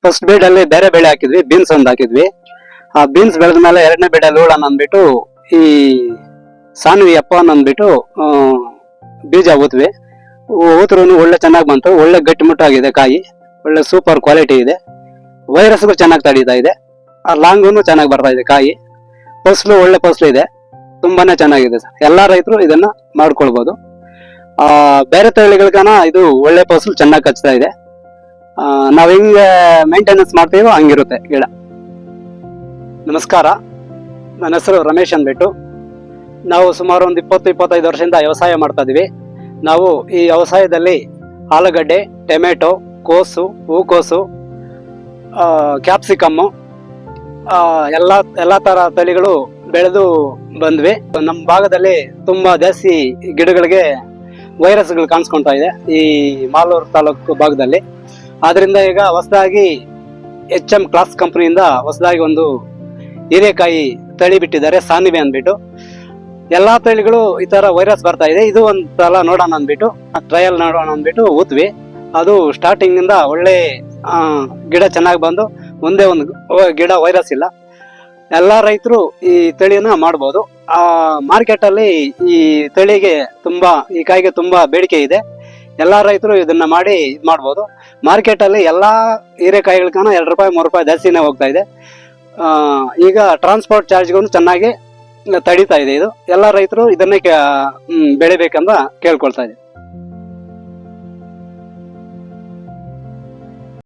First ಬೇಡ್ ಅಲ್ಲಿ ಬೇರೆ ಬೆಳೆ ಹಾಕಿದ್ವಿ, ಬೀನ್ಸ್ ಒಂದು ಹಾಕಿದ್ವಿ. ಆ ಬೀನ್ಸ್ ಬೆಳೆದ ಮೇಲೆ ಎರಡನೇ ಬೇಡಲ್ಲಿ ಹೂಳನ್ ಅಂದ್ಬಿಟ್ಟು ಈ ಸಾನ್ವಿ ಅಪ್ಪ ಅಂದ್ಬಿಟ್ಟು ಬೀಜ ಊತ್ವಿ. ಊತ್ರು ಒಳ್ಳೆ ಚೆನ್ನಾಗಿ ಬಂತು, ಒಳ್ಳೆ ಗಟ್ಟಿಮುಟ್ಟಾಗಿದೆ ಕಾಯಿ, ಒಳ್ಳೆ ಸೂಪರ್ ಕ್ವಾಲಿಟಿ ಇದೆ. ವೈರಸ್ಗೂ ಚೆನ್ನಾಗಿ ತಡೀತಾ ಇದೆ, ಆ ಲಾಂಗೂನು ಚೆನ್ನಾಗಿ ಬರ್ತಾ ಇದೆ ಕಾಯಿ. ಫಸಲು ಒಳ್ಳೆ ಫಸಲು ಇದೆ, ತುಂಬಾನೇ ಚೆನ್ನಾಗಿದೆ ಸರ್. ಎಲ್ಲಾ ರೈತರು ಇದನ್ನ ಮಾಡ್ಕೊಳ್ಬಹುದು. ಬೇರೆ ತಳಿಗಳಿಗಾನ ಇದು ಒಳ್ಳೆ ಫಸಲು ಚೆನ್ನಾಗಿ ಕಚ್ತಾ ಇದೆ. ನಾವ್ ಹೆಂಗೆ ಮೇಂಟೆನೆನ್ಸ್ ಮಾಡ್ತೀವೋ ಹಂಗಿರುತ್ತೆ ಗಿಡ. ನಮಸ್ಕಾರ, ನನ್ನ ಹೆಸರು ರಮೇಶ್ ಅಂದ್ಬಿಟ್ಟು. ನಾವು ಸುಮಾರು ಒಂದು 20-25 ವರ್ಷದಿಂದ ವ್ಯವಸಾಯ ಮಾಡ್ತಾ ಇದೀವಿ. ನಾವು ಈ ವ್ಯವಸಾಯದಲ್ಲಿ ಆಲೂಗಡ್ಡೆ, ಟೊಮೆಟೊ, ಕೋಸು, ಹೂಕೋಸು, ಕ್ಯಾಪ್ಸಿಕಮ್ಮು, ಎಲ್ಲಾ ತರ ತಳಿಗಳು ಬೆಳೆದು ಬಂದ್ವಿ. ನಮ್ಮ ಭಾಗದಲ್ಲಿ ತುಂಬಾ ಜಾಸ್ತಿ ಗಿಡಗಳಿಗೆ ವೈರಸ್ಗಳು ಕಾಣಿಸ್ಕೊಂತಾ ಇದೆ ಈ ಮಾಲೂರು ತಾಲೂಕು ಭಾಗದಲ್ಲಿ. ಆದ್ರಿಂದ ಈಗ ಹೊಸದಾಗಿ HM ಕ್ಲಾಸ್ ಕಂಪನಿಯಿಂದ ಹೊಸದಾಗಿ ಒಂದು ಹೀರೆಕಾಯಿ ತಳಿ ಬಿಟ್ಟಿದ್ದಾರೆ, ಸಾನ್ವಿ ಅಂದ್ಬಿಟ್ಟು. ಎಲ್ಲಾ ತಳಿಗಳು ಈ ತರ ವೈರಸ್ ಬರ್ತಾ ಇದೆ, ಇದು ಒಂದ್ ಸಲ ನೋಡೋಣ ಅಂದ್ಬಿಟ್ಟು, ಟ್ರಯಲ್ ನೋಡೋಣ ಅಂದ್ಬಿಟ್ಟು ಊತ್ವಿ. ಅದು ಸ್ಟಾರ್ಟಿಂಗ್ ಇಂದ ಒಳ್ಳೆ ಗಿಡ ಚೆನ್ನಾಗಿ ಬಂದು ಮುಂದೆ ಒಂದು ಗಿಡ ವೈರಸ್ ಇಲ್ಲ. ಎಲ್ಲಾ ರೈತರು ಈ ತಳಿಯನ್ನ ಮಾಡ್ಬೋದು. ಮಾರ್ಕೆಟ್ ಅಲ್ಲಿ ಈ ತಳಿಗೆ ಈ ಕಾಯಿಗೆ ತುಂಬಾ ಬೇಡಿಕೆ ಇದೆ. ಎಲ್ಲಾ ರೈತರು ಇದನ್ನ ಮಾಡಿ ಇದ್ ಮಾಡ್ಬೋದು. ಮಾರ್ಕೆಟ್ ಅಲ್ಲಿ ಎಲ್ಲಾ ಹೀರೆಕಾಯಿಗಳನ್ನ ₹2-3 ಜಾಸ್ತಿನೇ ಹೋಗ್ತಾ ಇದೆ. ಈಗ ಟ್ರಾನ್ಸ್ಪೋರ್ಟ್ ಚಾರ್ಜ್ಗೂ ಚೆನ್ನಾಗಿ ತಡೀತಾ ಇದೆ ಇದು. ಎಲ್ಲಾ ರೈತರು ಇದನ್ನೇ ಬೆಳಿಬೇಕಂತ ಕೇಳ್ಕೊಳ್ತಾ ಇದೆ.